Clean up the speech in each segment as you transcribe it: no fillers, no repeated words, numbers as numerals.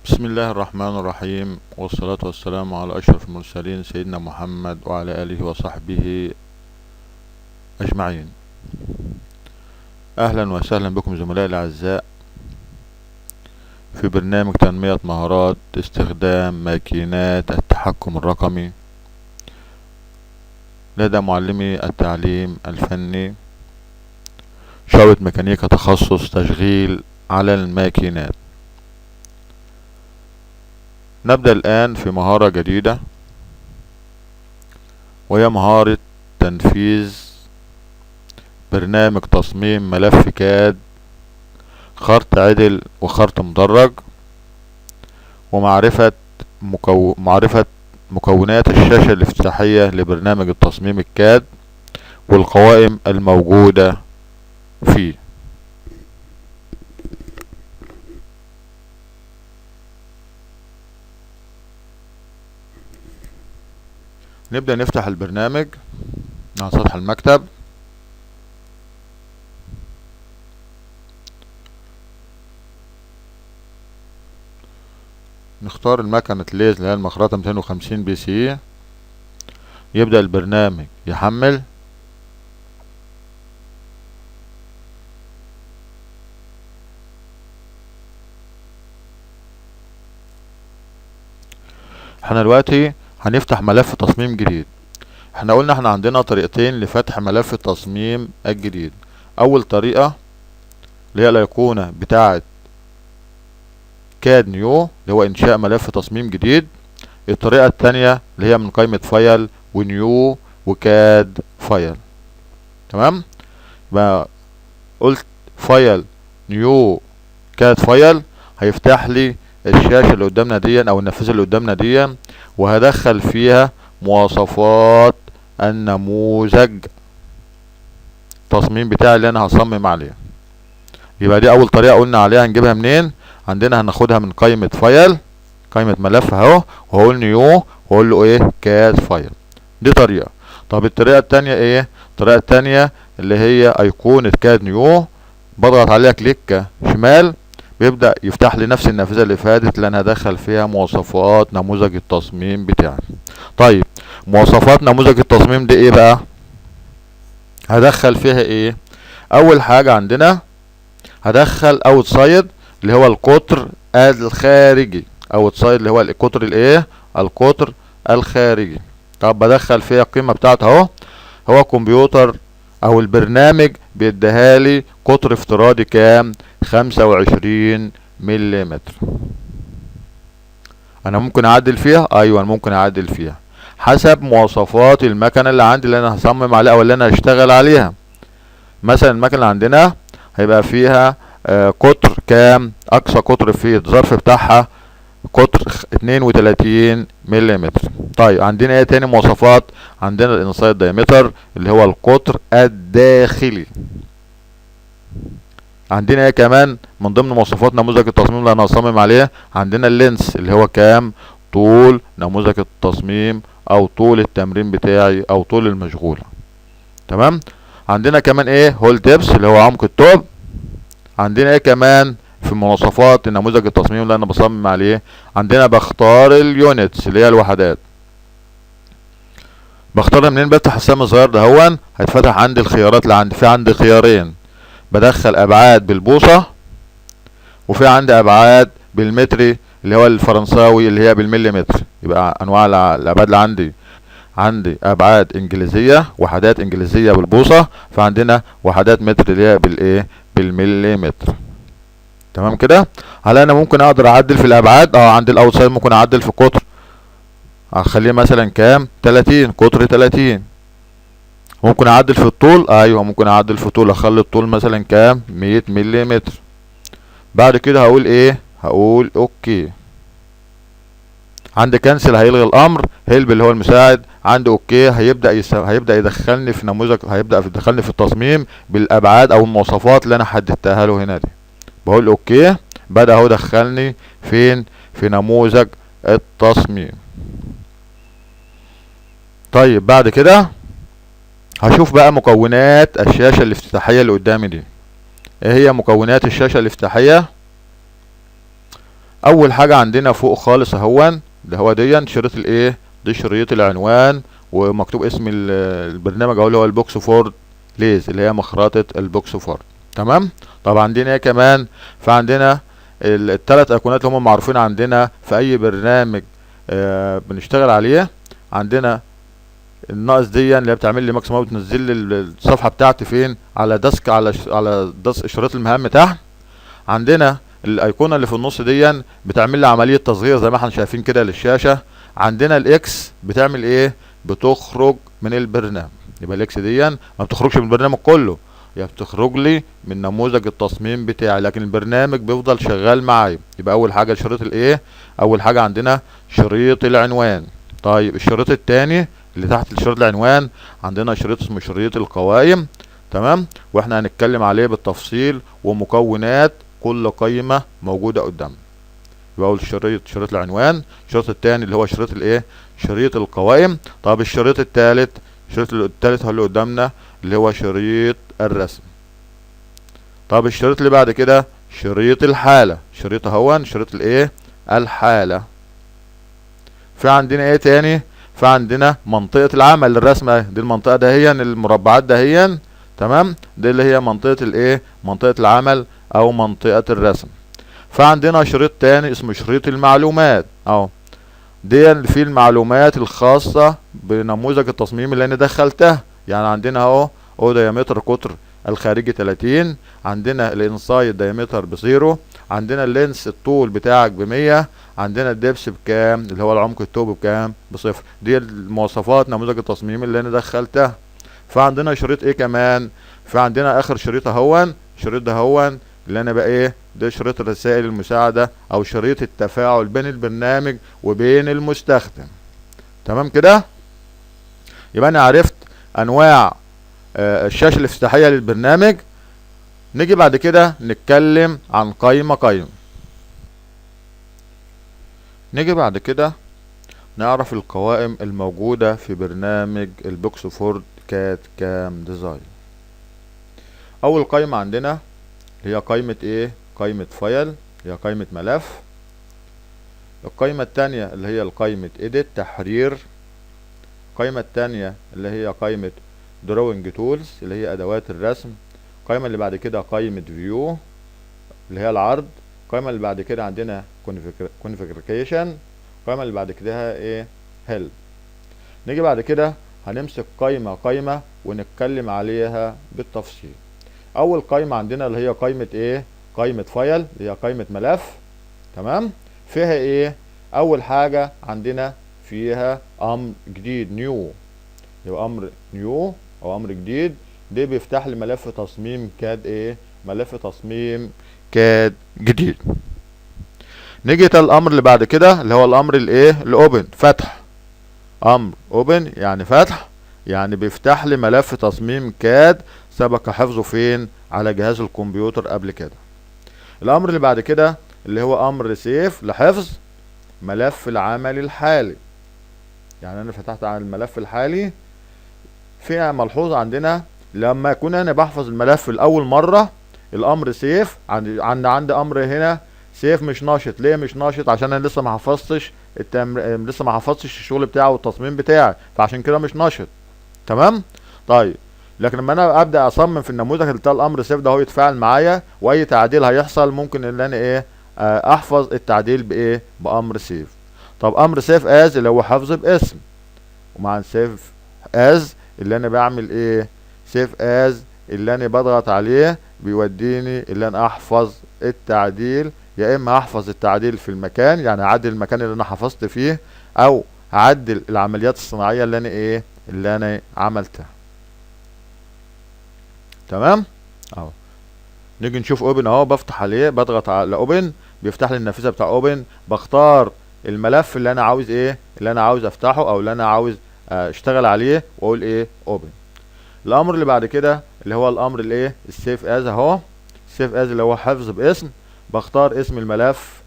بسم الله الرحمن الرحيم، والصلاة والسلام على أشرف المرسلين سيدنا محمد وعلى آله وصحبه أجمعين. أهلا وسهلا بكم زملائي الأعزاء في برنامج تنمية مهارات استخدام ماكينات التحكم الرقمي لدى معلمي التعليم الفني شعبة ميكانيكا تخصص تشغيل على الماكينات. نبدأ الآن في مهارة جديدة، وهي مهارة تنفيذ برنامج تصميم ملف كاد خرط عدل وخرط مدرج، ومعرفة مكونات الشاشة الافتتاحية لبرنامج التصميم الكاد والقوائم الموجودة فيه. نبدأ نفتح البرنامج على سطح المكتب. نختار المكنة ليز اللي هي المخرطة 250 بي سي. يبدأ البرنامج يحمل. احنا دلوقتي هنفتح ملف تصميم جديد. احنا قلنا احنا عندنا طريقتين لفتح ملف التصميم الجديد. اول طريقة اللي هي الايقونة بتاعة كاد نيو اللي هو انشاء ملف تصميم جديد. الطريقة التانية اللي هي من قائمة فايل ونيو وكاد فايل. تمام، يبقى قلت فايل نيو كاد فايل هيفتح لي الشاشة اللي قدامنا دي او النافذة اللي قدامنا دي، وهدخل فيها مواصفات النموذج التصميم بتاعي اللي انا هصمم عليه. يبقى دي اول طريقة قلنا عليها. هنجيبها منين؟ عندنا هناخدها من قائمة فايل، قائمة ملف اهو، وهقول نيو وهقول له ايه؟ كاد فايل. دي طريقة. طب الطريقة التانية ايه؟ الطريقة التانية اللي هي ايقونة كاد نيو، بضغط عليها كليك شمال، بيبدأ يفتح لي نفس النافذة اللي فاتت اللي انا هدخل فيها مواصفات نموذج التصميم بتاعي. طيب مواصفات نموذج التصميم دي ايه بقى؟ هدخل فيها ايه؟ اول حاجة عندنا هدخل اوت سايد اللي هو القطر الخارجي. اوت سايد اللي هو القطر الايه؟ القطر الخارجي. طب بدخل فيها القيمة بتاعتها اهو. هو كمبيوتر او البرنامج بيديها لي قطر افتراضي كام؟ 25 مليمتر. انا ممكن اعدل فيها؟ ايوه ممكن اعدل فيها حسب مواصفات المكنه اللي عندي اللي انا هصمم عليها او اللي انا هشتغل عليها. مثلا المكنه اللي عندنا هيبقى فيها قطر كام؟ اقصى قطر في الظرف بتاعها قطر 32 مليمتر. طيب عندنا ايه تاني مواصفات؟ عندنا الانسايد دايمتر اللي هو القطر الداخلي. عندنا ايه كمان من ضمن مواصفات نموذج التصميم اللي انا هصمم عليه؟ عندنا اللينس اللي هو كام؟ طول نموذج التصميم او طول التمرين بتاعي او طول المشغولة. تمام. عندنا كمان ايه؟ هول ديبس اللي هو عمق الثقب. عندنا ايه كمان في مواصفات نموذج التصميم اللي انا بصمم عليه؟ عندنا بختار اليونتس اللي هي الوحدات. بختار منين؟ بفتح السهم الصغير ده هون، هيتفتح عندي الخيارات اللي عندي. في عندي خيارين، بدخل ابعاد بالبوصة، وفي عندي ابعاد بالمتري اللي هو الفرنساوي اللي هي بالمليمتر. يبقى انواع الابعاد اللي عندي ابعاد انجليزية، وحدات انجليزية بالبوصة، فعندنا وحدات متر اللي هي بالايه؟ بالمليمتر. تمام كده. هل انا ممكن اقدر اعدل في الابعاد؟ عندي الاوتسايد ممكن اعدل في قطر، اخليه مثلا كام؟ 30، قطر 30. ممكن اعدل في الطول؟ ايوه ممكن اعدل في الطول، اخلي الطول مثلا كام؟ 100 مليمتر. بعد كده هقول ايه؟ هقول اوكي. عندي كنسل هيلغي الامر، هيلب اللي هو المساعد. عندي اوكي هيبدا يدخلني في نموذج، هيبدا يدخلني في التصميم بالابعاد او المواصفات اللي انا حددتها له هنا دي. بقول اوكي، بدا هو دخلني فين؟ في نموذج التصميم. طيب بعد كده هشوف بقى مكونات الشاشة الافتتاحية اللي قدامي دي. ايه هي مكونات الشاشة الافتتاحية؟ اول حاجة عندنا فوق خالص اهون ده هو دي شريط الايه، دي شريط العنوان، ومكتوب اسم البرنامج اهو اللي هو البوكس فورد ليز اللي هي مخرطة البوكس فورد. تمام. طب عندنا ايه كمان؟ فعندنا الثلاث ايقونات اللي هم معروفين عندنا في اي برنامج بنشتغل عليه. عندنا الناقص دي اللي هي بتعمل لي ماكسيموم، بتنزل لي الصفحه بتاعتي فين، على ديسك، على ديسك شريط المهام تحت. عندنا الايقونه اللي في النص دي بتعمل لي عمليه تصغير زي ما احنا شايفين كده للشاشه. عندنا الاكس بتعمل ايه؟ بتخرج من البرنامج. يبقى الاكس دي ما بتخرجش من البرنامج كله، هي بتخرج لي من نموذج التصميم بتاعي، لكن البرنامج بيفضل شغال معايا. يبقى اول حاجه شريط الايه، اول حاجه عندنا شريط العنوان. طيب الشريط الثاني اللي تحت شريط العنوان عندنا شريط اسمه شريط القوائم. تمام. واحنا هنتكلم عليه بالتفصيل ومكونات كل قائمه موجوده قدامنا. يبقى اول شريط العنوان، الشريط الثاني اللي هو شريط الايه، شريط القوائم. طب الشريط الثالث، الشريط الثالث هو اللي قدامنا اللي هو شريط الرسم. طب الشريط اللي بعد كده شريط الحالة، شريط اهون شريط الايه، الحالة. في عندنا ايه تاني؟ في عندنا منطقة العمل الرسمة، دي المنطقة دهيا، المربعات دهيا. تمام. دي اللي هي منطقة الايه، منطقة العمل او منطقة الرسم. فعندنا شريط تاني اسمه شريط المعلومات اهو، دي اللي فيه المعلومات الخاصة بنموذج التصميم اللي انا دخلتها. يعني عندنا اهو ديامتر قطر الخارجي 30، عندنا الانسايد ديامتر ب0، عندنا اللينس الطول بتاعك ب100، عندنا الدبس بكام اللي هو العمق الثوب بكام ب0. دي المواصفات نموذج التصميم اللي انا دخلتها. فعندنا شريط ايه كمان؟ فعندنا اخر شريط اهون، الشريط ده هون اللي انا بقى ايه، ده شريط الرسائل المساعدة او شريط التفاعل بين البرنامج وبين المستخدم. تمام كده. يبقى انا عرفت انواع الشاشة الافتتاحية للبرنامج. نيجي بعد كده نتكلم عن قائمة. نيجي بعد كده نعرف القوائم الموجودة في برنامج البوكس فورد كاد كام ديزاين. اول قائمة عندنا هي قائمة ايه، قائمة فايل، هي قائمة ملف. القائمة التانية اللي هي القائمة اديت تحرير. القائمة التانية اللي هي قائمة دروينج تولز اللي هي ادوات الرسم. القائمة اللي بعد كده قائمة فيو اللي هي العرض. القائمة اللي بعد كده عندنا كونفيجريشن. القائمة اللي بعد كده ايه، هيلب. نيجي بعد كده هنمسك قائمة ونتكلم عليها بالتفصيل. اول قائمة عندنا اللي هي قائمة ايه، قائمة فايل اللي هي قائمة ملف. تمام. فيها ايه؟ اول حاجة عندنا فيها امر جديد نيو، يبقى امر نيو او امر جديد، ده بيفتح لي ملف تصميم كاد ايه، ملف تصميم كاد جديد. نيجي الامر اللي بعد كده اللي هو الامر الايه، الاوبن، فتح. امر اوبن يعني فتح، يعني بيفتح لي ملف تصميم كاد سبق حفظه فين، على جهاز الكمبيوتر قبل كده. الامر اللي بعد كده اللي هو امر سيف لحفظ ملف العمل الحالي. يعني انا فتحت على الملف الحالي. في ملحوظة عندنا لما اكون انا بحفظ الملف لاول مرة، الامر سيف عندي امر هنا سيف مش ناشط. ليه مش ناشط؟ عشان انا لسه ما حفظتش لسه ما حفظتش الشغل بتاعه والتصميم بتاعي، فعشان كده مش ناشط. تمام. طيب لكن لما انا ابدا اصمم في النموذج اللي بتاع الامر سيف ده هو يتفاعل معايا، واي تعديل هيحصل ممكن ان انا ايه، احفظ التعديل بايه، بامر سيف. طب امر سيف از اللي هو حفظ باسم، ومع سيف از اللي انا بعمل ايه، سيف از اللي انا بضغط عليه بيوديني اللي انا احفظ التعديل. يا اما احفظ التعديل في المكان، يعني اعدل المكان اللي انا حفظت فيه، او اعدل العمليات الصناعية اللي انا ايه، اللي انا عملتها. تمام اهو. نيجي نشوف اوبن اهو، بفتح عليه بضغط على اوبن بيفتح لي النافذه بتاع اوبن، بختار الملف اللي انا عاوز ايه، اللي انا عاوز افتحه او اللي انا عاوز اشتغل عليه، واقول ايه اوبن. الامر اللي بعد كده اللي هو الامر الايه، السيف از اهو. السيف از اللي هو حفظ باسم، بختار اسم الملف.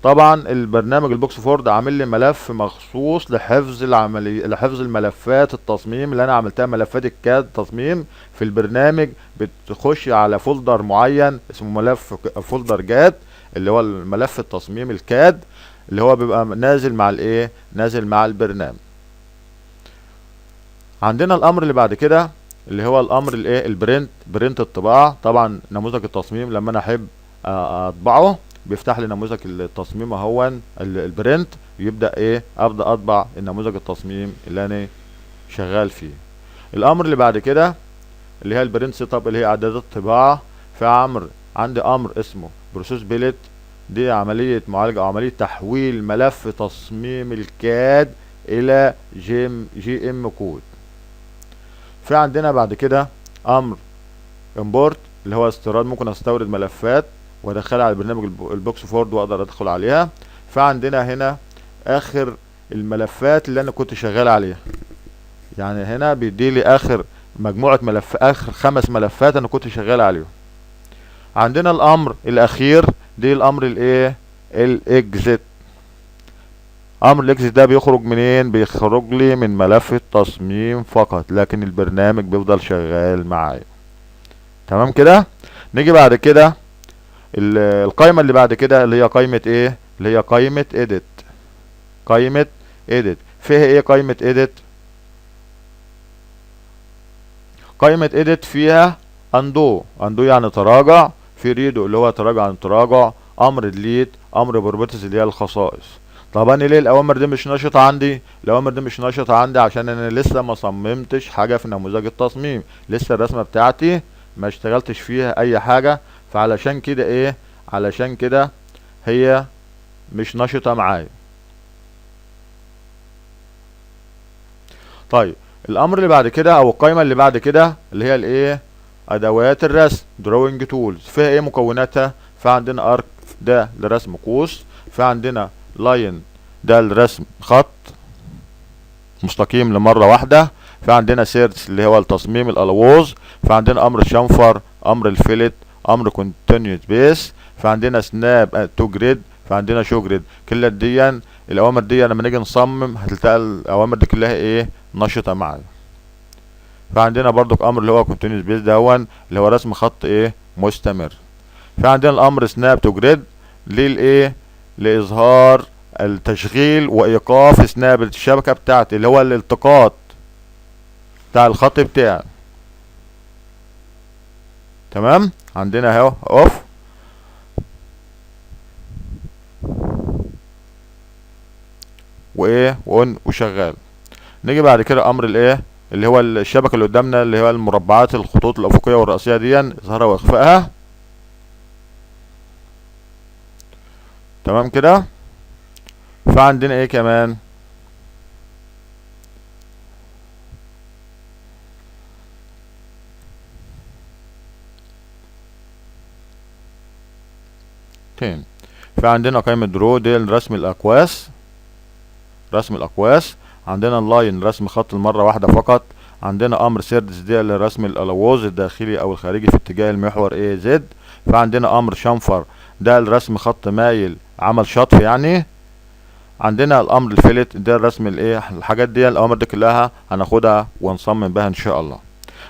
طبعا البرنامج البوكس فورد عامل لي ملف مخصوص لحفظ الملفات التصميم اللي انا عملتها، ملفات الكاد تصميم في البرنامج. بتخش على فولدر معين اسمه ملف فولدر جات، اللي هو الملف التصميم الكاد اللي هو بيبقى نازل مع الايه، نازل مع البرنامج. عندنا الامر اللي بعد كده اللي هو الامر الايه، البرنت، برنت الطباعه. طبعا نموذج التصميم لما انا احب اطبعه بيفتح لي نموذج التصميم اهو البرنت، يبدا ايه، ابدا اطبع النموذج التصميم اللي انا شغال فيه. الامر اللي بعد كده اللي هي البرنت سيت اب اللي هي اعدادات الطباعه. في عندي امر اسمه بروسيس بيلت، دي عمليه معالجه او عمليه تحويل ملف تصميم الكاد الى جي ام كود. في عندنا بعد كده امر امبورت اللي هو استيراد، ممكن استورد ملفات وادخلها على برنامج البوكس فورد واقدر ادخل عليها. فعندنا هنا اخر الملفات اللي انا كنت شغال عليها، يعني هنا بيدي لي اخر مجموعة ملف، اخر 5 ملفات انا كنت شغال عليهم. عندنا الامر الاخير دي الامر الايه، الاكزيت. امر الاكزيت ده بيخرج منين؟ بيخرج لي من ملف التصميم فقط، لكن البرنامج بيفضل شغال معايا. تمام كده. نيجي بعد كده القائمة اللي بعد كده اللي هي قائمة ايه، اللي هي قائمة اديت. قائمة اديت فيها ايه؟ قائمة اديت، قائمة اديت فيها اندو يعني تراجع، في ريدو اللي هو تراجع عن تراجع، امر ديليت، امر بروبرتيز اللي هي الخصائص. طب انا ليه الاوامر دي مش نشطة عندي؟ الاوامر دي مش نشطة عندي عشان انا لسه ما صممتش حاجة في نموذج التصميم، لسه الرسمة بتاعتي ما اشتغلتش فيها اي حاجة، فعلشان كده ايه، علشان كده هي مش نشطة معايا. طيب الامر اللي بعد كده او القائمة اللي بعد كده اللي هي الايه، ادوات الرسم، دروينج تولز. فيها ايه مكوناتها؟ فعندنا ارك ده لرسم قوس، فعندنا لاين ده لرسم خط مستقيم لمرة واحدة، فعندنا سيرش اللي هو التصميم الالوز، فعندنا امر الشنفر، امر الفيلت، امر كونتينيوس بيس، فعندنا سناب تو جريد، فعندنا شو جريد. كل دي الاوامر دي لما نيجي نصمم هتلقى الاوامر دي كلها ايه، نشطة معايا. فعندنا برضك امر اللي هو كونتينيوس بيس دهون اللي هو رسم خط ايه، مستمر. فعندنا الامر سناب تو جريد للايه، لاظهار التشغيل وايقاف سناب الشبكة بتاعتي اللي هو الالتقاط بتاع الخط بتاعي. تمام. عندنا اهو اوف وايه واون وشغال. نيجي بعد كده امر الايه اللي هو الشبكة اللي قدامنا اللي هو المربعات، الخطوط الافقية والرئيسية دي اظهارها واخفائها. تمام كده. فعندنا ايه كمان؟ تاني فعندنا قائمة درو دي رسم الاقواس، رسم الاقواس. عندنا اللاين رسم خط المرة واحدة فقط. عندنا امر سيردس دي لرسم الالوز الداخلي او الخارجي في اتجاه المحور ايه زد. فعندنا امر شنفر ده لرسم خط مايل عمل شطف يعني. عندنا الامر الفيلت ده الرسم الايه، الحاجات دي الاوامر دي كلها هناخدها ونصمم بها ان شاء الله.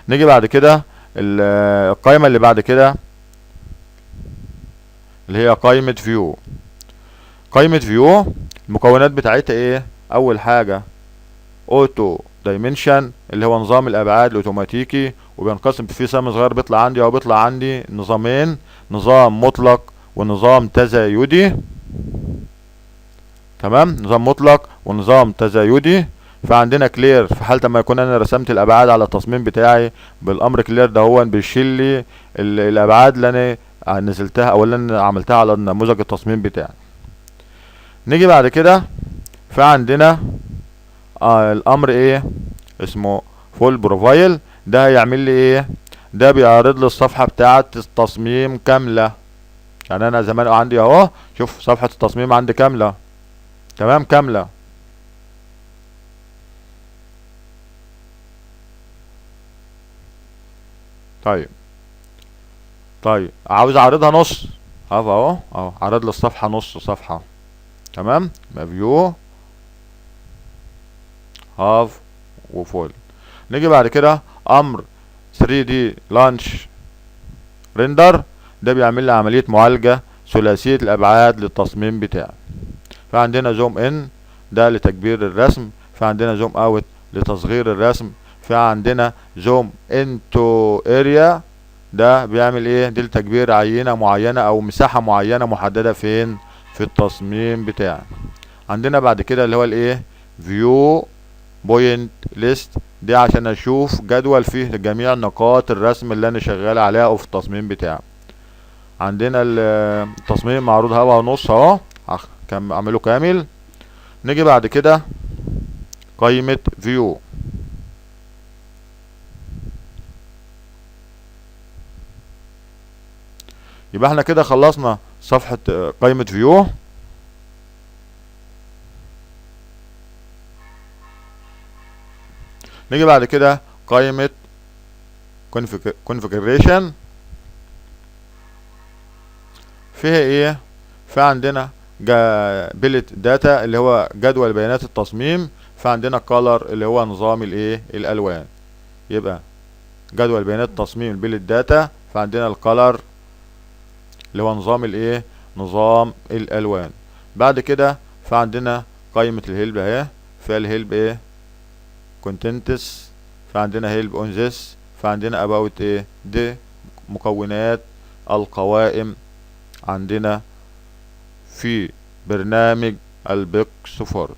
نيجي بعد كده القائمة اللي بعد كده اللي هي قائمة فيو. قائمة فيو المكونات بتاعتها ايه؟ اول حاجة اوتو دايمنشن اللي هو نظام الابعاد الاوتوماتيكي، وبينقسم في سهم صغير بيطلع عندي او بيطلع عندي نظامين، نظام مطلق ونظام تزايدي. تمام، نظام مطلق ونظام تزايدي. فعندنا كلير في حالة ما يكون انا رسمت الابعاد على التصميم بتاعي بالامر كلير ده هو بيشيل لي الابعاد اللي انا نزلتها او اللي انا عملتها على نموذج التصميم بتاعي. نيجي بعد كده فعندنا الامر ايه اسمه فول بروفايل، ده هيعمل لي ايه؟ ده بيعرض لي الصفحة بتاعة التصميم كاملة. يعني انا زمان عندي اهو، شوف صفحة التصميم عندي كاملة. تمام، كاملة. طيب عاوز اعرضها نص، اهو عرض لي الصفحة نص صفحة. تمام، فيو هاف وفول. نيجي بعد كده امر 3 دي لانش ريندر، ده بيعمل لي عملية معالجة ثلاثية الابعاد للتصميم بتاعي. فعندنا زوم ان ده لتكبير الرسم، فعندنا زوم اوت لتصغير الرسم، فعندنا زوم انتو اريا ده بيعمل ايه؟ دي لتكبير عينة معينة او مساحة معينة محددة فين؟ في التصميم بتاعي. عندنا بعد كده اللي هو الايه؟ فيو بوينت ليست، دي عشان اشوف جدول فيه جميع نقاط الرسم اللي انا شغال عليها او في التصميم بتاعي. عندنا التصميم معروض هوا ونص اهو، اعمله كامل. نيجي بعد كده قائمة فيو، يبقى احنا كده خلصنا صفحة قائمة فيو. نيجي بعد كده قائمة configuration، فيها ايه؟ فعندنا بيلت داتا اللي هو جدول بيانات التصميم، فعندنا color اللي هو نظام الايه؟ الالوان. يبقى جدول بيانات التصميم بيلت داتا، فعندنا الكالر اللي هو نظام الايه؟ نظام الالوان. بعد كده فعندنا قائمة الهيلب اهي، فيها الهيلب ايه؟ كونتنتس، فعندنا هيلب اون ذس، فعندنا اباوت ايه؟ دي مكونات القوائم عندنا في برنامج البيكسفورد.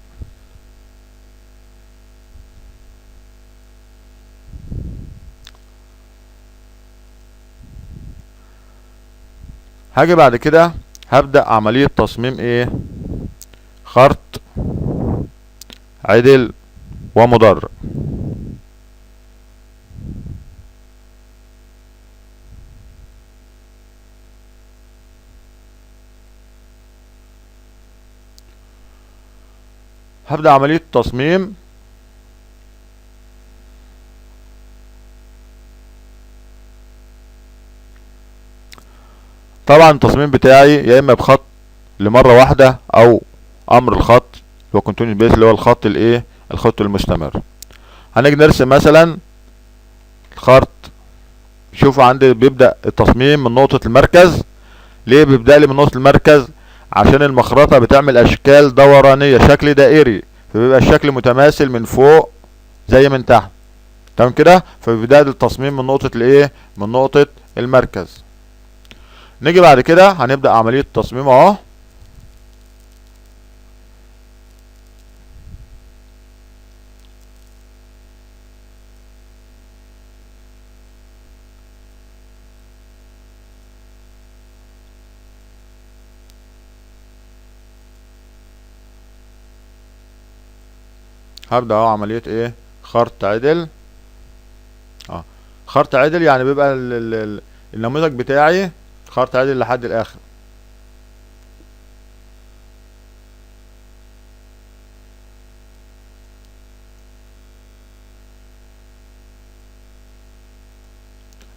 هاجي بعد كده هبدأ عملية تصميم ايه؟ خرط عدل ومدرج. هبدأ عملية تصميم. طبعا التصميم بتاعي يا اما بخط لمرة واحدة او امر الخط اللي هو كونتينيوس بيس اللي هو الخط الايه؟ الخط المستمر. هنيجي نرسم مثلا الخط. شوفوا عندي بيبدأ التصميم من نقطة المركز. ليه بيبدأ لي من نقطة المركز؟ عشان المخرطة بتعمل اشكال دورانية، شكل دائري، فبيبقى الشكل متماثل من فوق زي من تحت. تمام كده؟ فبيبدأ التصميم من نقطة الايه؟ من نقطة المركز. نيجي بعد كده هنبدأ عملية التصميم اهو. هبدأ اهو عملية ايه؟ خرط عدل. خرط عدل يعني بيبقى النموذج بتاعي خرط عدل لحد الاخر.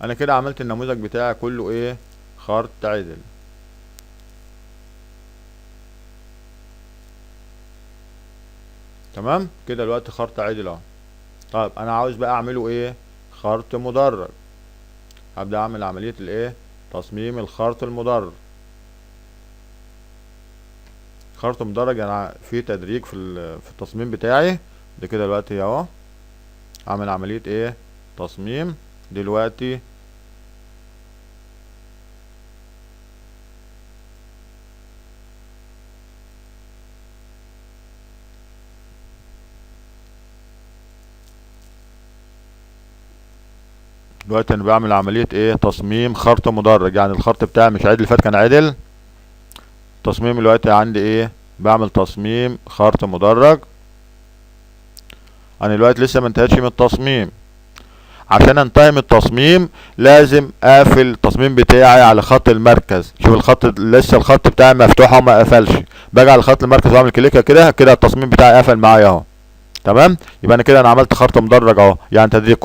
انا كده عملت النموذج بتاعي كله ايه؟ خرط عدل. تمام كده دلوقتي خرط عدل اهو. طيب انا عاوز بقى اعمله ايه؟ خرط مدرج. هبدأ اعمل عملية الايه؟ تصميم الخرط المدرج. خرط مدرج يعني في تدريج في التصميم بتاعي ده. كده دلوقتي اهو اعمل عملية ايه؟ تصميم دلوقتي. دلوقتي انا بعمل عملية ايه؟ تصميم خرط مدرج. يعني الخرط بتاعي مش عدل، اللي فات كان عدل. تصميم دلوقتي عندي ايه؟ بعمل تصميم خرط مدرج. انا دلوقتي لسه ما انتهتش من التصميم. عشان انتهي من التصميم لازم اقفل التصميم بتاعي على خط المركز. شوف الخط لسه الخط بتاعي مفتوح وما قفلش. باجي على خط المركز واعمل كليكه كده، كده التصميم بتاعي قفل معايا اهو. تمام. يبقى انا كده انا عملت خرط مدرج اهو. يعني تدريج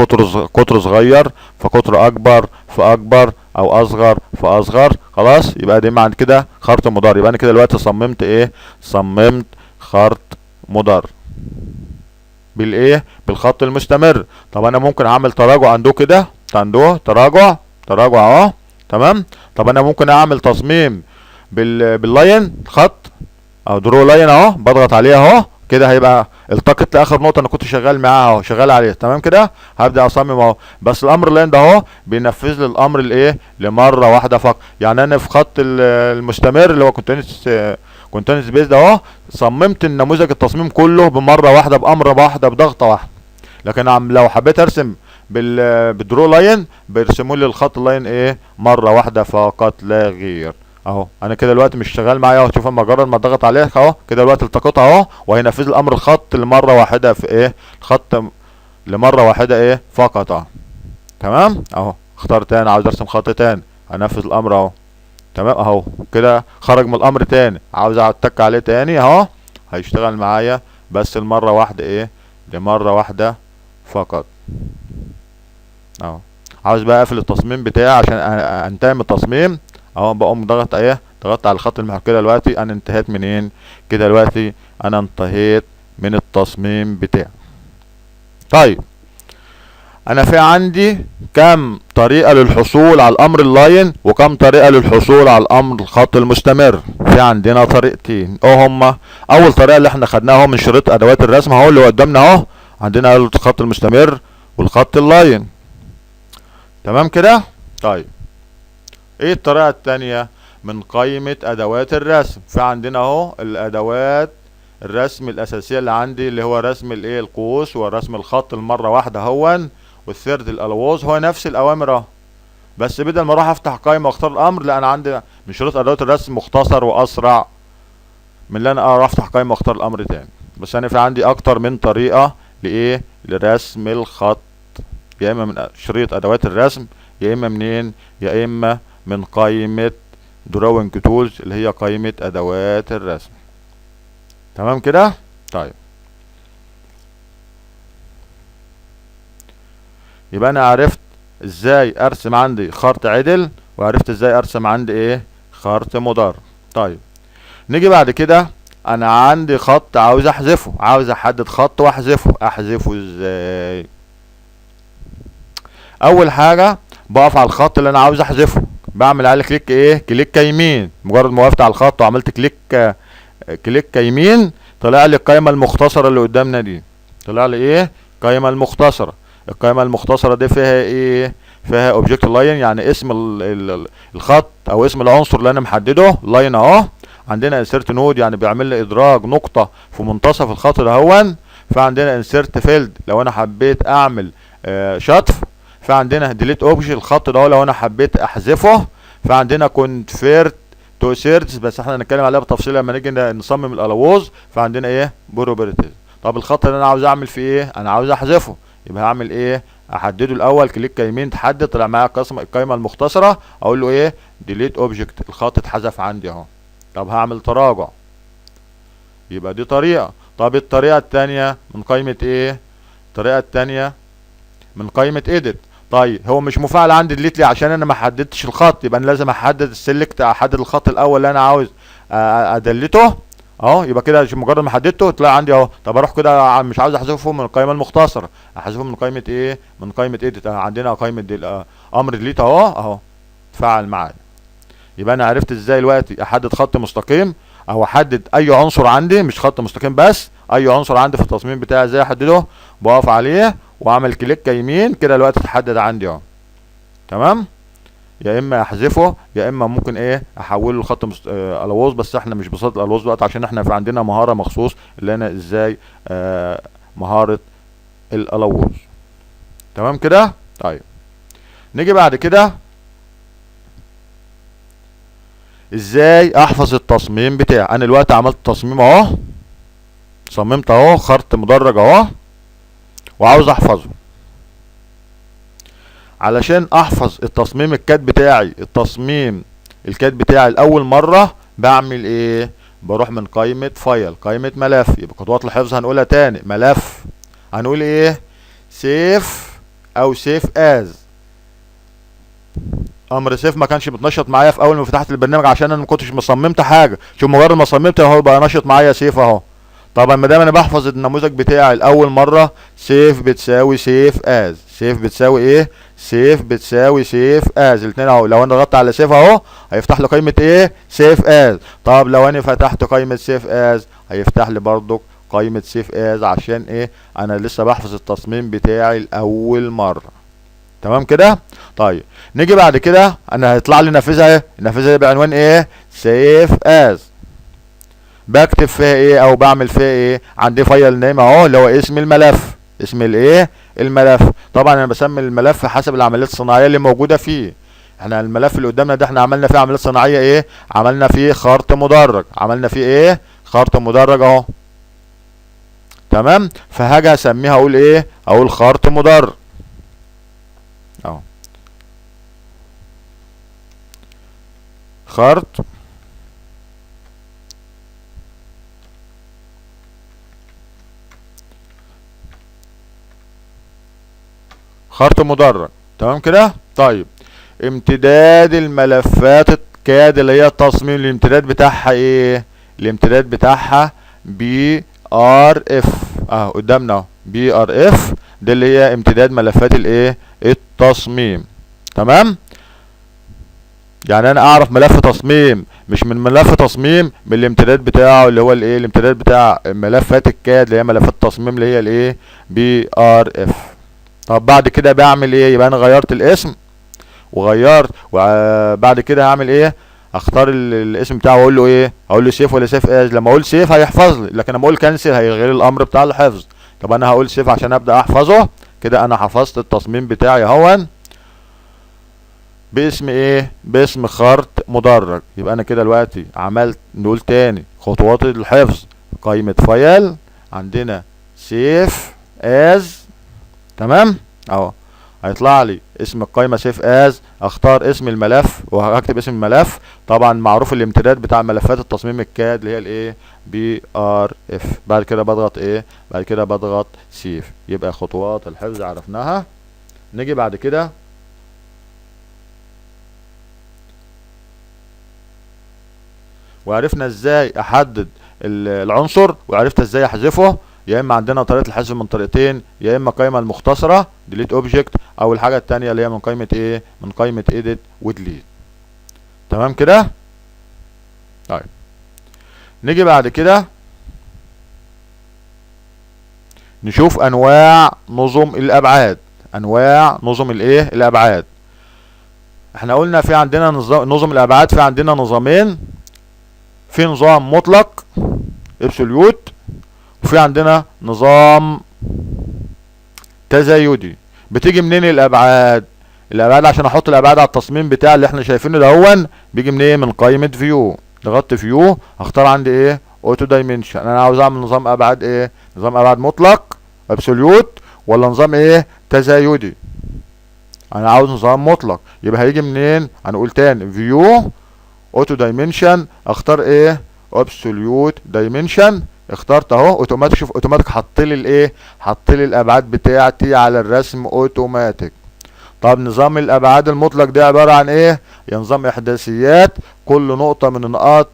قطر صغير فقطر اكبر فاكبر او اصغر فاصغر. خلاص يبقى دي معنى كده خرط مدرج. يبقى انا كده دلوقتي صممت ايه؟ صممت خرط مدرج بالايه؟ بالخط المستمر. طب انا ممكن اعمل تراجع عنده كده، عنده تراجع اهو. تمام. طب انا ممكن اعمل تصميم باللاين خط او درو لاين اهو، بضغط عليه اهو كده، هيبقى التقط لاخر نقطه انا كنت شغال معاها اهو، شغال عليه تمام كده. هبدا اصمم اهو، بس الامر لاين ده اهو بينفذ لي الامر الايه لمره واحده فقط. يعني انا في خط المستمر اللي هو كونتينوس بيز ده اهو، صممت النموذج التصميم كله بمره واحده بامر واحده بضغطه واحده. لكن لو حبيت ارسم بالدرو لاين بيرسموا لي الخط اللاين ايه مره واحده فقط لا غير. اهو انا كده دلوقتي مش شغال معايا اهو، شوف مجرد ما اضغط عليه اهو كده دلوقتي التقطها اهو، وهينفذ الامر الخط لمره واحده في ايه، الخط لمره واحده ايه فقط اهو. تمام اهو. اختار تاني، عاوز ارسم خط تاني هنفذ الامر اهو. تمام اهو كده خرج من الامر تاني، عاوز اتك عليه تاني اهو، هيشتغل معايا بس المره واحده ايه لمره واحده فقط اهو. عاوز بقى اقفل التصميم بتاعي عشان انتهي من التصميم اهو، بقوم ضغط ايه، ضغطت على الخط المحور كده. دلوقتي انا انتهيت منين كده؟ دلوقتي انا انتهيت من التصميم بتاعي. طيب انا في عندي كم طريقة للحصول على الامر اللاين وكم طريقة للحصول على الامر الخط المستمر؟ في عندنا طريقتين هما. اول طريقة اللي احنا خدناها من شريط ادوات الرسم اهو اللي قدامنا اهو، عندنا الخط المستمر والخط اللاين. تمام كده. طيب ايه الطريقة التانية؟ من قائمة ادوات الرسم. في عندنا اهو الادوات الرسم الاساسية اللي عندي، اللي هو رسم الايه القوس ورسم الخط المرة واحدة هون، والثيرد الالواز، هو نفس الاوامر اهو. بس بدل ما اروح افتح قائمة واختار الامر، لا انا عندي من شروط ادوات الرسم مختصر واسرع من اللي انا اروح افتح قائمة واختار الامر تاني. بس انا في عندي اكتر من طريقة لايه لرسم الخط، يا اما من شريط ادوات الرسم، يا اما منين، يا اما من قائمة دراونج تولز اللي هي قائمة ادوات الرسم. تمام كده. طيب يبقى انا عرفت ازاي ارسم عندي خط عدل، وعرفت ازاي ارسم عندي ايه خط مدار. طيب نيجي بعد كده، انا عندي خط عاوز احذفه، عاوز احدد خط واحذفه. احذفه ازاي؟ اول حاجة بقف على الخط اللي انا عاوز احذفه، بعمل عليه كليك ايه، كليك يمين. مجرد ما وقفت على الخط وعملت كليك يمين، طلع لي القائمة المختصرة اللي قدامنا دي. طلع لي ايه؟ قائمة المختصرة. القائمة المختصرة دي فيها ايه؟ فيها اوبجكت لاين، يعني اسم الخط او اسم العنصر اللي انا محدده لاين اهو. عندنا انسيرت نود يعني بيعمل لي ادراج نقطة في منتصف الخط ده هون. فعندنا انسيرت فيلد لو انا حبيت اعمل شطف. فعندنا ديليت اوبجكت الخط ده لو انا حبيت احذفه. فعندنا كونفيرت تو سيرتس، بس احنا هنتكلم عليها بالتفصيل لما نيجي نصمم الالوز. فعندنا ايه بروبرتيز. طب الخط اللي انا عاوز اعمل فيه ايه؟ انا عاوز احذفه، يبقى هعمل ايه؟ احدده الاول، كليك يمين تحدد، طلع معايا القائمه المختصره، اقول له ايه ديليت اوبجكت، الخط اتحذف عندي اهو. طب هعمل تراجع، يبقى دي طريقه. طب الطريقه الثانيه من قائمه ايه؟ الطريقه الثانيه من قائمه اديت. طيب هو مش مفعل عندي ديليت ليه؟ عشان انا ما حددتش الخط، يبقى انا لازم احدد السلكت، احدد الخط الاول اللي انا عاوز ادلته اهو. يبقى كده مجرد ما حددته طلع عندي اهو. طب اروح كده مش عاوز احذفه من القائمه المختصره، احذفه من قائمه ايه؟ من قائمه اديت. عندنا قائمه امر ديليت اهو اتفعل معايا. يبقى انا عرفت ازاي دلوقتي احدد خط مستقيم، او احدد اي عنصر عندي، مش خط مستقيم بس، اي عنصر عندي في التصميم بتاعي ازاي احدده. بقف عليه واعمل كليك يمين كده دلوقتي اتحدد عندي اهو. تمام. يا اما احذفه يا اما ممكن ايه احوله لخط الوز، بس احنا مش بصدد الوز دلوقتي عشان احنا في عندنا مهاره مخصوص اللي انا ازاي مهاره الالوز. تمام كده. طيب نيجي بعد كده ازاي احفظ التصميم بتاعي. انا دلوقتي عملت تصميم اهو، صممت اهو خط مدرج اهو وعاوز احفظه. علشان احفظ التصميم الكاد بتاعي، التصميم الكاد بتاعي لاول مره بعمل ايه؟ بروح من قائمه فايل، قائمه ملف. يبقى خطوات الحفظ هنقولها تاني. ملف هنقول ايه؟ سيف او سيف از. امر سيف ما كانش بتنشط معايا في اول ما فتحت البرنامج عشان انا ما كنتش مصممت حاجه. شوف مجرد ما صممت اهو بقى نشط معايا سيف اهو. طبعا ما دام انا بحفظ النموذج بتاعي لاول مره، سيف بتساوي سيف از. سيف بتساوي ايه؟ سيف بتساوي سيف از. الاتنين اهو، لو انا ضغطت على سيف اهو هيفتح لي قائمة ايه؟ سيف از. طب لو انا فتحت قائمة سيف از هيفتح لي برضو قائمة سيف از. عشان ايه؟ انا لسه بحفظ التصميم بتاعي لاول مرة. تمام كده؟ طيب نيجي بعد كده، انا هيطلع لي نافذة، النافذة بعنوان ايه؟ سيف از. بكتب فيها ايه او بعمل فيها ايه؟ عندي فايل نيم اهو اللي هو اسم الملف، اسم الايه؟ الملف. طبعا انا بسمي الملف حسب العمليات الصناعيه اللي موجوده فيه. احنا الملف اللي قدامنا ده احنا عملنا فيه عمليات صناعيه ايه؟ عملنا فيه خرط مدرج. عملنا فيه ايه؟ خرط مدرج اهو. تمام. فهاجي اسميها اقول ايه؟ اقول خرط مدرج اهو، خرط خرط مدرج. تمام كده؟ طيب امتداد الملفات الكاد اللي هي التصميم، الامتداد بتاعها ايه؟ الامتداد بتاعها بي ار اف اهو قدامنا اهو، بي ار اف دي اللي هي امتداد ملفات الايه؟ التصميم. تمام. يعني انا اعرف ملف تصميم مش من ملف تصميم من الامتداد بتاعه اللي هو الايه؟ الامتداد بتاع ملفات الكاد اللي هي ملفات التصميم اللي هي الايه؟ بي ار اف. طب بعد كده بعمل ايه؟ يبقى انا غيرت الاسم وغيرت، وبعد كده هعمل ايه؟ اختار الاسم بتاعه واقول له ايه؟ اقول له سيف ولا سيف از. لما اقول سيف هيحفظ لي، لكن لما اقول كنسل هيغير الامر بتاع الحفظ. طب انا هقول سيف عشان ابدا احفظه. كده انا حفظت التصميم بتاعي اهون باسم ايه؟ باسم خرط مدرج. يبقى انا كده دلوقتي عملت، نقول تاني خطوات الحفظ. قائمة فايل، عندنا سيف از. تمام اهو، هيطلع لي اسم القائمه سيف از. اختار اسم الملف وهكتب اسم الملف. طبعا معروف الامتداد بتاع ملفات التصميم الكاد اللي هي الايه؟ بي ار اف. بعد كده بضغط ايه؟ بعد كده بضغط سيف. يبقى خطوات الحفظ عرفناها. نيجي بعد كده وعرفنا ازاي احدد العنصر، وعرفت ازاي احذفه. يا اما عندنا طريقه الحذف من طريقتين، يا اما قائمه المختصره ديليت اوبجكت، او الحاجه الثانيه اللي هي من قائمه ايه؟ من قائمه ايديت وديليت. تمام كده؟ طيب نيجي بعد كده نشوف انواع نظم الابعاد. انواع نظم الايه؟ الابعاد. احنا قلنا في عندنا نظم الابعاد، في عندنا نظامين. في نظام مطلق ابسوليوت، وفي عندنا نظام تزايدي. بتيجي منين الابعاد؟ الابعاد عشان احط الابعاد على التصميم بتاع اللي احنا شايفينه دهون بيجي منين؟ من قائمه فيو. ضغطت فيو هختار عندي ايه؟ اوتو دايمنشن. انا عاوز اعمل نظام ابعاد ايه؟ نظام ابعاد مطلق ابسوليوت ولا نظام ايه؟ تزايدي. انا عاوز نظام مطلق. يبقى هيجي منين؟ هنقول تاني فيو اوتو دايمنشن، اختار ايه؟ ابسوليوت دايمنشن. اخترت اهو اوتوماتيك. شوف اوتوماتيك حط لي الايه؟ حط لي الابعاد بتاعتي على الرسم اوتوماتيك. طب نظام الابعاد المطلق ده عباره عن ايه؟ يا نظام احداثيات، كل نقطه من النقاط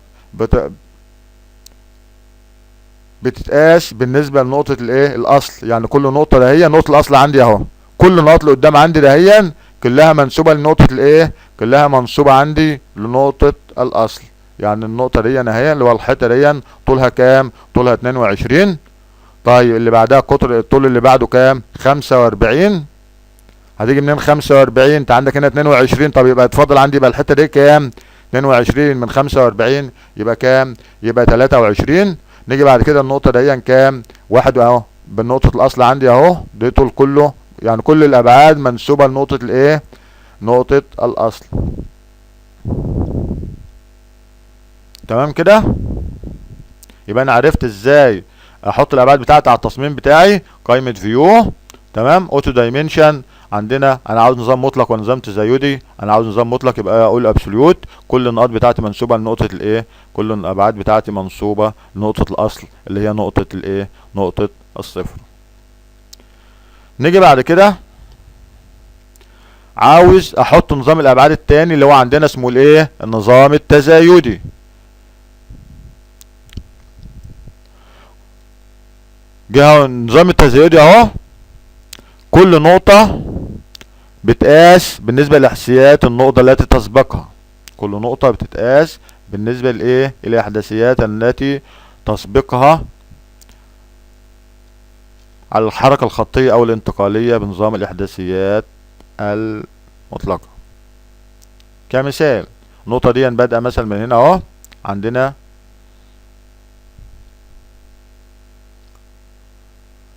بتتقاس بالنسبه لنقطه الايه؟ الاصل. يعني كل نقطه ده هي نقطه الاصل عندي اهو. كل النقط اللي قدام عندي ده هي كلها منسوبه لنقطه الايه؟ كلها منسوبه عندي لنقطه الاصل. يعني النقطه دي اهي اللي هو الحته دي طولها كام؟ طولها 22. طيب اللي بعدها قطر الطول اللي بعده كام؟ 45. هتيجي منين 45؟ انت عندك هنا 22. طب يبقى اتفضل عندي يبقى الحته دي كام؟ 22 من 45 يبقى كام؟ يبقى 23. نيجي بعد كده النقطه دي كام؟ واحد اهو بالنقطه الاصل عندي اهو. ده طول كله، يعني كل الابعاد منسوبه لنقطه الايه؟ نقطه الاصل. تمام كده؟ يبقى انا عرفت ازاي احط الابعاد بتاعتي على التصميم بتاعي. قائمه فيو. تمام. اوتو دايمنشن. عندنا انا عاوز نظام مطلق ونظام تزايدي. انا عاوز نظام مطلق يبقى اقول ابسوليوت، كل النقاط بتاعتي منسوبه لنقطه الايه؟ كل الابعاد بتاعتي منسوبه لنقطه الاصل اللي هي نقطه الايه؟ نقطه الصفر. نيجي بعد كده عاوز احط نظام الابعاد التاني اللي هو عندنا اسمه الايه؟ النظام التزايدي. جه النظام التزايدي اهو. كل نقطة بتقاس بالنسبة لإحداثيات النقطة التي تسبقها. كل نقطة بتتقاس بالنسبة لإيه؟ الإحداثيات التي تسبقها على الحركة الخطية أو الانتقالية بنظام الإحداثيات المطلقة. كمثال النقطة دي بادئة مثلا من هنا اهو، عندنا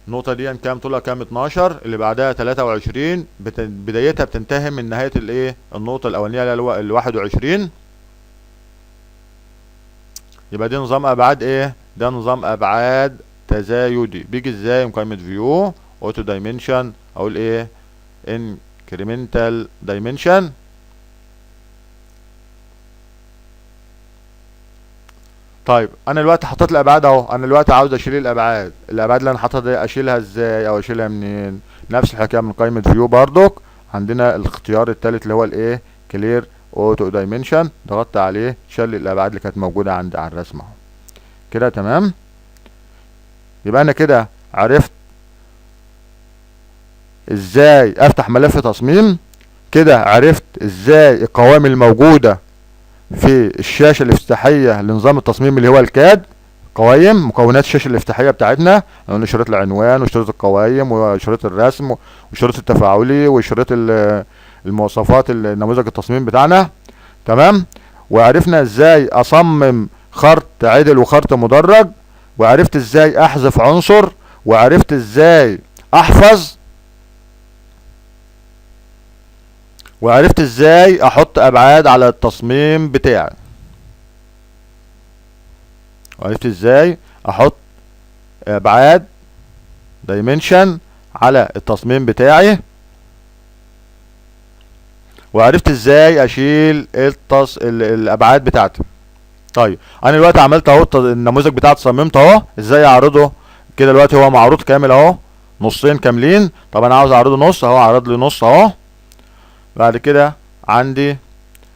النقطة دي كام طولها؟ كام؟ 12. اللي بعدها 23 بدايتها بتنتهي من نهاية الايه؟ النقطة الأولانية اللي هو ال 21. يبقى دي نظام أبعاد ايه؟ ده نظام أبعاد تزايدي. بيجي ازاي؟ مقايمة فيو، اوتو دايمنشن، اقول ايه؟ انكريمنتال دايمنشن. طيب انا دلوقتي حطيت الابعاد اهو، انا دلوقتي عاوز اشيل الابعاد اللي انا حاططها دي اشيلها ازاي او اشيلها منين؟ نفس الحكايه من قائمه فيو بردك. عندنا الاختيار الثالث اللي هو الايه؟ كلير اوتو دايمنشن، ضغطت عليه شال الابعاد اللي كانت موجوده عندي على الرسمه اهو كده. تمام. يبقى انا كده عرفت ازاي افتح ملف تصميم، كده عرفت ازاي القوائم الموجوده في الشاشه الافتتاحيه لنظام التصميم اللي هو الكاد. قوائم مكونات الشاشه الافتتاحيه بتاعتنا، قلنا شريط العنوان وشريط القوائم وشريط الرسم وشريط التفاعلي وشريط المواصفات النموذج التصميم بتاعنا. تمام. وعرفنا ازاي اصمم خرط عدل وخرط مدرج، وعرفت ازاي احذف عنصر، وعرفت ازاي احفظ، وعرفت ازاي احط ابعاد على التصميم بتاعي، وعرفت ازاي احط ابعاد دايمنشن على التصميم بتاعي، وعرفت ازاي اشيل الابعاد بتاعتي. طيب انا دلوقتي عملت اهو النموذج بتاعي، صممت اهو. ازاي اعرضه؟ كده دلوقتي هو معروض كامل اهو، نصين كاملين. طب انا عاوز اعرضه نص اهو، عرض لي نص اهو. بعد كده عندي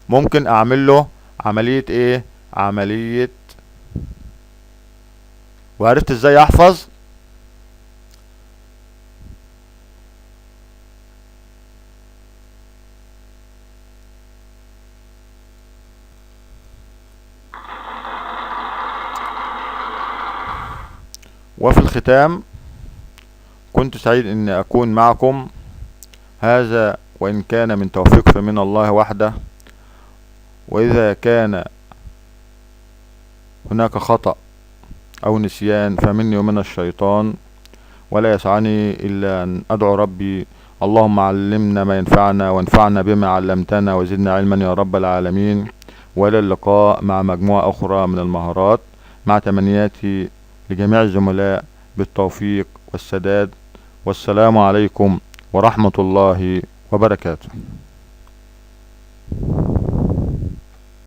ممكن اعمل له عملية ايه؟ عملية، وعرفت ازاي احفظ، وفي الختام كنت سعيد اني اكون معكم. هذا وان كان من توفيق من الله وحده، واذا كان هناك خطأ او نسيان فمني ومن الشيطان، ولا يسعني الا ان ادعو ربي اللهم علمنا ما ينفعنا وانفعنا بما علمتنا وزدنا علما يا رب العالمين. والى اللقاء مع مجموعة اخرى من المهارات، مع تمنياتي لجميع الزملاء بالتوفيق والسداد. والسلام عليكم ورحمة الله وبركاته.